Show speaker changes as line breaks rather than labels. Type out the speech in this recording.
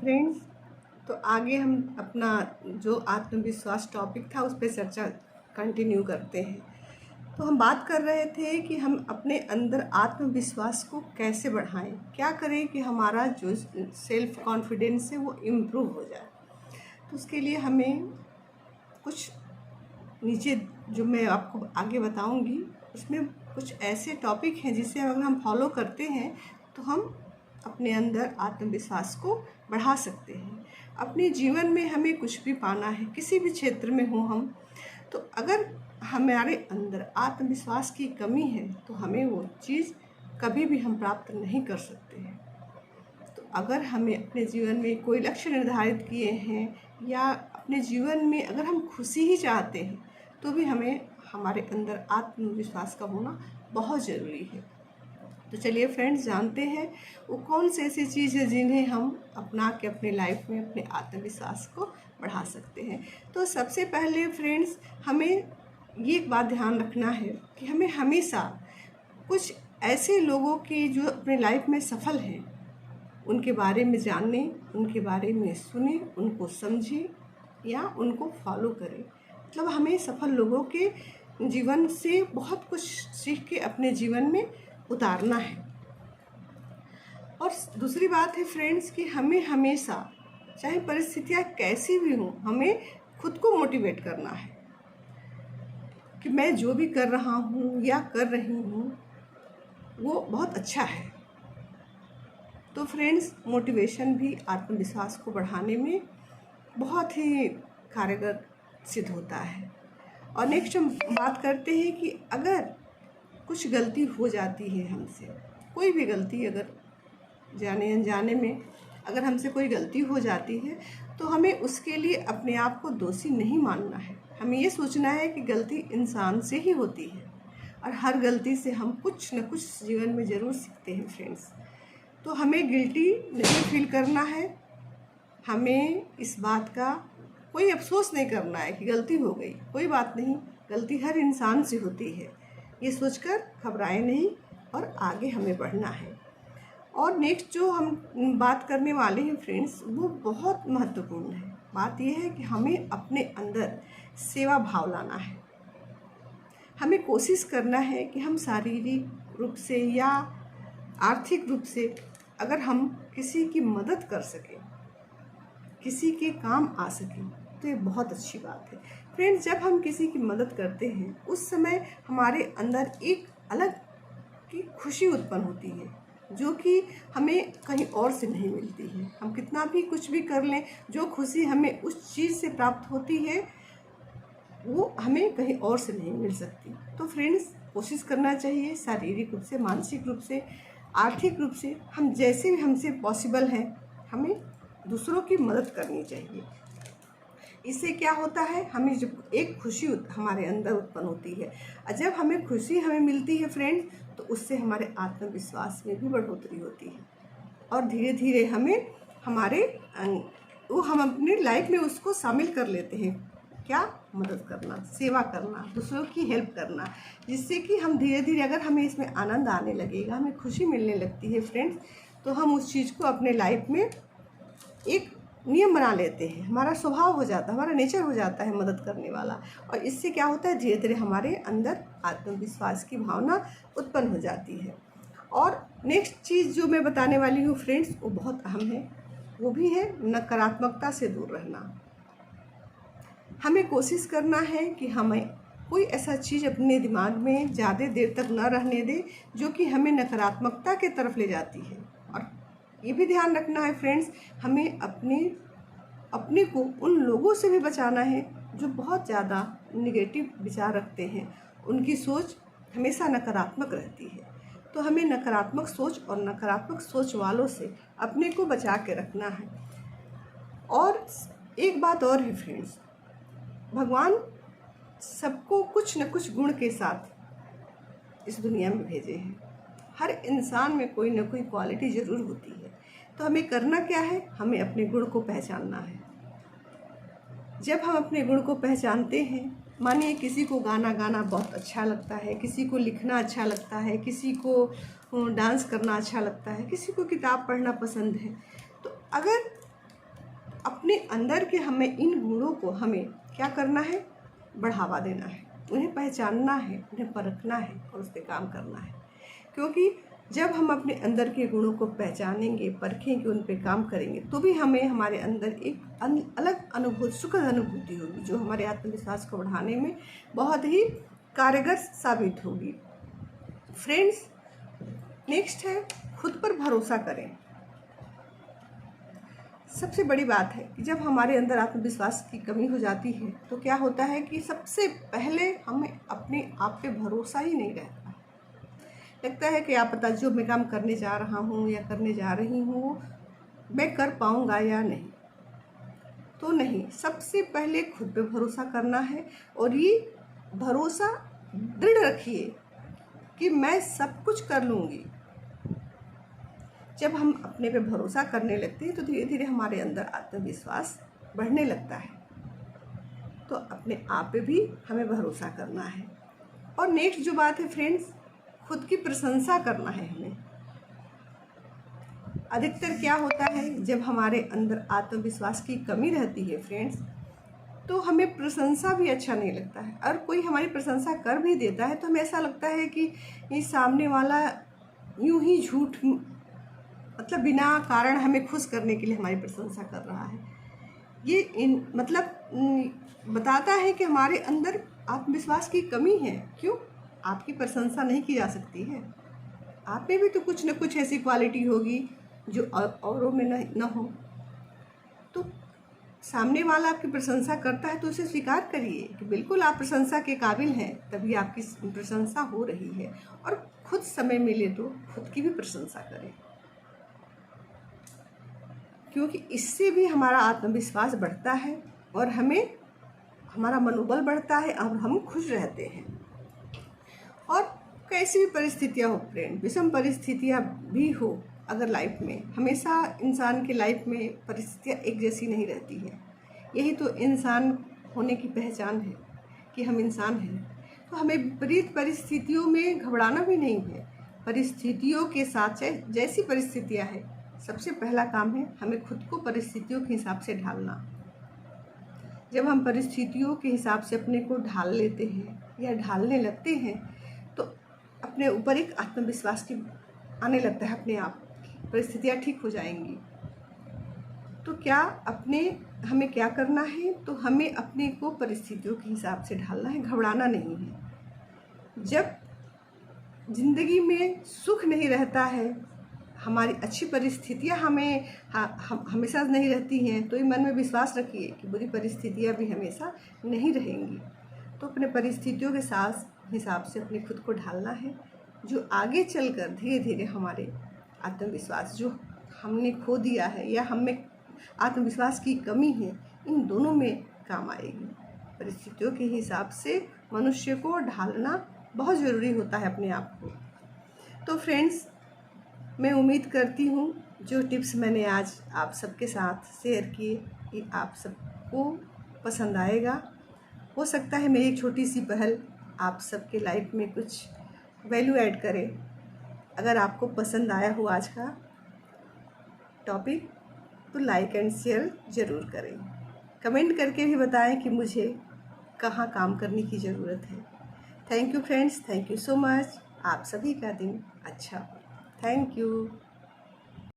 Friends, तो आगे हम अपना जो आत्मविश्वास टॉपिक था उस पर चर्चा कंटिन्यू करते हैं। तो हम बात कर रहे थे कि हम अपने अंदर आत्मविश्वास को कैसे बढ़ाएं, क्या करें कि हमारा जो सेल्फ कॉन्फिडेंस है वो इम्प्रूव हो जाए। तो उसके लिए हमें कुछ नीचे जो मैं आपको आगे बताऊंगी उसमें कुछ ऐसे टॉपिक हैं जिसे अगर हम फॉलो करते हैं तो हम अपने अंदर आत्मविश्वास को बढ़ा सकते हैं। अपने जीवन में हमें कुछ भी पाना है, किसी भी क्षेत्र में हो हम, तो अगर हमारे अंदर आत्मविश्वास की कमी है तो हमें वो चीज़ कभी भी हम प्राप्त नहीं कर सकते हैं। तो अगर हमें अपने जीवन में कोई लक्ष्य निर्धारित किए हैं या अपने जीवन में अगर हम खुशी ही चाहते हैं तो भी हमें हमारे अंदर आत्मविश्वास का होना बहुत ज़रूरी है। तो चलिए फ्रेंड्स, जानते हैं वो कौन से ऐसी चीज़ है जिन्हें हम अपना के अपने लाइफ में अपने आत्मविश्वास को बढ़ा सकते हैं। तो सबसे पहले फ्रेंड्स, हमें ये एक बात ध्यान रखना है कि हमें हमेशा कुछ ऐसे लोगों की जो अपने लाइफ में सफल हैं उनके बारे में जानने, उनके बारे में सुने, उनको समझें या उनको फॉलो करें। मतलब हमें सफल लोगों के जीवन से बहुत कुछ सीख के अपने जीवन में उतारना है। और दूसरी बात है फ्रेंड्स कि हमें हमेशा, चाहे परिस्थितियाँ कैसी भी हों, हमें खुद को मोटिवेट करना है कि मैं जो भी कर रहा हूँ या कर रही हूँ वो बहुत अच्छा है। तो फ्रेंड्स, मोटिवेशन भी आत्मविश्वास को बढ़ाने में बहुत ही कारगर सिद्ध होता है। और नेक्स्ट हम बात करते हैं कि अगर कुछ गलती हो जाती है हमसे, कोई भी गलती अगर जाने अनजाने में अगर हमसे कोई गलती हो जाती है तो हमें उसके लिए अपने आप को दोषी नहीं मानना है। हमें ये सोचना है कि गलती इंसान से ही होती है और हर गलती से हम कुछ न कुछ जीवन में ज़रूर सीखते हैं फ्रेंड्स। तो हमें गिल्टी नहीं फील करना है, हमें इस बात का कोई अफसोस नहीं करना है कि गलती हो गई। कोई बात नहीं, गलती हर इंसान से होती है, ये सोचकर घबराए नहीं और आगे हमें बढ़ना है। और नेक्स्ट जो हम बात करने वाले हैं फ्रेंड्स, वो बहुत महत्वपूर्ण है। बात यह है कि हमें अपने अंदर सेवा भाव लाना है। हमें कोशिश करना है कि हम शारीरिक रूप से या आर्थिक रूप से अगर हम किसी की मदद कर सकें, किसी के काम आ सकें, तो ये बहुत अच्छी बात है फ्रेंड्स। जब हम किसी की मदद करते हैं उस समय हमारे अंदर एक अलग की खुशी उत्पन्न होती है जो कि हमें कहीं और से नहीं मिलती है। हम कितना भी कुछ भी कर लें, जो खुशी हमें उस चीज़ से प्राप्त होती है वो हमें कहीं और से नहीं मिल सकती। तो फ्रेंड्स, कोशिश करना चाहिए शारीरिक रूप से, मानसिक रूप से, आर्थिक रूप से, हम जैसे भी हमसे पॉसिबल है हमें दूसरों की मदद करनी चाहिए। इससे क्या होता है, हमें जब एक खुशी हमारे अंदर उत्पन्न होती है और जब हमें खुशी मिलती है फ्रेंड्स, तो उससे हमारे आत्मविश्वास में भी बढ़ोतरी होती है और धीरे धीरे हमें हम अपनी लाइफ में उसको शामिल कर लेते हैं। क्या? मदद करना, सेवा करना, दूसरों की हेल्प करना, जिससे कि हम धीरे धीरे, अगर हमें इसमें आनंद आने लगेगा, हमें खुशी मिलने लगती है फ्रेंड्स, तो हम उस चीज़ को अपने लाइफ में एक नियम बना लेते हैं। हमारा स्वभाव हो जाता है, हमारा नेचर हो जाता है मदद करने वाला। और इससे क्या होता है, धीरे धीरे हमारे अंदर आत्मविश्वास की भावना उत्पन्न हो जाती है। और नेक्स्ट चीज़ जो मैं बताने वाली हूँ फ्रेंड्स, वो बहुत अहम है, वो भी है नकारात्मकता से दूर रहना। हमें कोशिश करना है कि हमें कोई ऐसा चीज़ अपने दिमाग में ज़्यादा देर तक न रहने दे जो कि हमें नकारात्मकता के तरफ ले जाती है। और ये भी ध्यान रखना है फ्रेंड्स, हमें अपने को उन लोगों से भी बचाना है जो बहुत ज़्यादा नेगेटिव विचार रखते हैं, उनकी सोच हमेशा नकारात्मक रहती है। तो हमें नकारात्मक सोच और नकारात्मक सोच वालों से अपने को बचा के रखना है। और एक बात और है फ्रेंड्स, भगवान सबको कुछ न कुछ गुण के साथ इस दुनिया में भेजे हैं। हर इंसान में कोई न कोई क्वालिटी ज़रूर होती है। तो हमें करना क्या है, हमें अपने गुण को पहचानना है। जब हम अपने गुण को पहचानते हैं, मानिए किसी को गाना गाना बहुत अच्छा लगता है, किसी को लिखना अच्छा लगता है, किसी को डांस करना अच्छा लगता है, किसी को किताब पढ़ना पसंद है, तो अगर अपने अंदर के हमें इन गुणों को हमें क्या करना है, बढ़ावा देना है, उन्हें पहचानना है, उन्हें परखना है और उस पर काम करना है। क्योंकि जब हम अपने अंदर के गुणों को पहचानेंगे, परखेंगे, उन पे काम करेंगे, तो भी हमें हमारे अंदर एक अलग अनुभूति, सुखद अनुभूति होगी, जो हमारे आत्मविश्वास को बढ़ाने में बहुत ही कारगर साबित होगी। फ्रेंड्स, नेक्स्ट है खुद पर भरोसा करें। सबसे बड़ी बात है कि जब हमारे अंदर आत्मविश्वास की कमी हो जाती है तो क्या होता है कि सबसे पहले हमें अपने आप पे भरोसा ही नहीं रहता। लगता है कि आप पता जो मैं काम करने जा रहा हूँ या करने जा रही हूँ मैं कर पाऊँगा या नहीं। तो नहीं, सबसे पहले खुद पे भरोसा करना है और ये भरोसा दृढ़ रखिए कि मैं सब कुछ कर लूँगी। जब हम अपने पे भरोसा करने लगते हैं तो धीरे धीरे हमारे अंदर आत्मविश्वास बढ़ने लगता है। तो अपने आप पे भी हमें भरोसा करना है। और नेक्स्ट जो बात है फ्रेंड्स, खुद की प्रशंसा करना है हमें। अधिकतर क्या होता है, जब हमारे अंदर आत्मविश्वास की कमी रहती है फ्रेंड्स, तो हमें प्रशंसा भी अच्छा नहीं लगता है। और कोई हमारी प्रशंसा कर भी देता है तो हमें ऐसा लगता है कि ये सामने वाला यूं ही झूठ, मतलब बिना कारण हमें खुश करने के लिए हमारी प्रशंसा कर रहा है। ये बताता है कि हमारे अंदर आत्मविश्वास की कमी है। क्यों? आपकी प्रशंसा नहीं की जा सकती है। आप में भी तो कुछ न कुछ ऐसी क्वालिटी होगी जो औरों में न हो। तो सामने वाला आपकी प्रशंसा करता है तो उसे स्वीकार करिए कि बिल्कुल आप प्रशंसा के काबिल हैं, तभी आपकी प्रशंसा हो रही है। और खुद समय मिले तो खुद की भी प्रशंसा करें, क्योंकि इससे भी हमारा आत्मविश्वास बढ़ता है और हमारा मनोबल बढ़ता है और हम खुश रहते हैं। और कैसी भी परिस्थितियाँ हो फ्रेंड, विषम परिस्थितियाँ भी हो अगर लाइफ में, हमेशा इंसान की लाइफ में परिस्थितियाँ एक जैसी नहीं रहती है। यही तो इंसान होने की पहचान है कि हम इंसान हैं। तो हमें विपरीत परिस्थितियों में घबराना भी नहीं है। परिस्थितियों के साथ चाहे जैसी परिस्थितियाँ हैं, सबसे पहला काम है हमें खुद को परिस्थितियों के हिसाब से ढालना। जब हम परिस्थितियों के हिसाब से अपने को ढाल लेते हैं या ढालने लगते हैं तो अपने ऊपर एक आत्मविश्वास की आने लगता है, अपने आप परिस्थितियाँ ठीक हो जाएंगी। तो हमें क्या करना है, तो हमें अपने को परिस्थितियों के हिसाब से ढालना है, घबराना नहीं है। जब जिंदगी में सुख नहीं रहता है, हमारी अच्छी परिस्थितियाँ हम हमेशा नहीं रहती हैं, तो ये मन में विश्वास रखिए कि बुरी परिस्थितियाँ भी हमेशा नहीं रहेंगी। तो अपने परिस्थितियों के साथ हिसाब से अपने खुद को ढालना है, जो आगे चलकर धीरे धीरे हमारे आत्मविश्वास जो हमने खो दिया है या हमें आत्मविश्वास की कमी है, इन दोनों में काम आएगी। परिस्थितियों के हिसाब से मनुष्य को ढालना बहुत ज़रूरी होता है अपने आप को। तो फ्रेंड्स, मैं उम्मीद करती हूँ जो टिप्स मैंने आज आप सबके साथ शेयर किए कि आप सबको पसंद आएगा। हो सकता है मेरी एक छोटी सी पहल आप सबके लाइफ में कुछ वैल्यू ऐड करे। अगर आपको पसंद आया हो आज का टॉपिक तो लाइक एंड शेयर ज़रूर करें। कमेंट करके भी बताएं कि मुझे कहाँ काम करने की ज़रूरत है। Thank you friends, thank you so much. आप सभी का दिन अच्छा हो। Thank you.